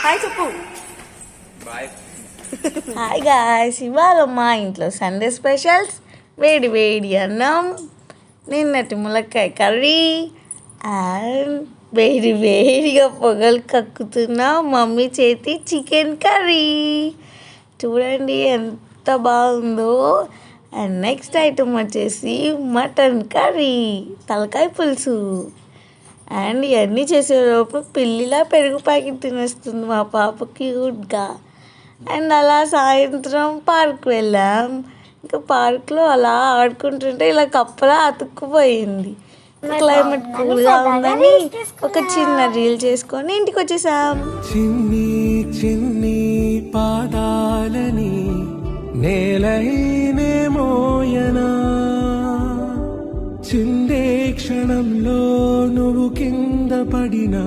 Hi చెప్పు. Hi guys, ఇవాళ మా ఇంట్లో సండే స్పెషల్స్ వేడి వేడి అన్నం, నిన్నటి ములక్కాయ కర్రీ అండ్ వేడి వేడిగా పొగలు కక్కుతున్న మమ్మీ చేతి చికెన్ కర్రీ. చూడండి ఎంత బాగుందో. అండ్ నెక్స్ట్ ఐటమ్ వచ్చేసి మటన్ కర్రీ, తలకాయ పులుసు. అండ్ ఇవన్నీ చేసేటప్పుడు పిల్లిలా పెరుగు ప్యాకెట్ తినేస్తుంది మా పాప క్యూట్గా. అండ్ అలా సాయంత్రం పార్క్ వెళ్ళాం. ఇంకా పార్క్లో అలా ఆడుకుంటుంటే ఇలా కప్పలా అతుక్కుపోయింది. క్లైమేట్ కూల్గా ఉందని ఒక చిన్న రీల్ చేసుకొని ఇంటికి వచ్చేసాం. చిన్ని చిన్ని పాదాలని నేలైనే మోయనా, చిందే క్షణంలో నువ్వు కింద పడినా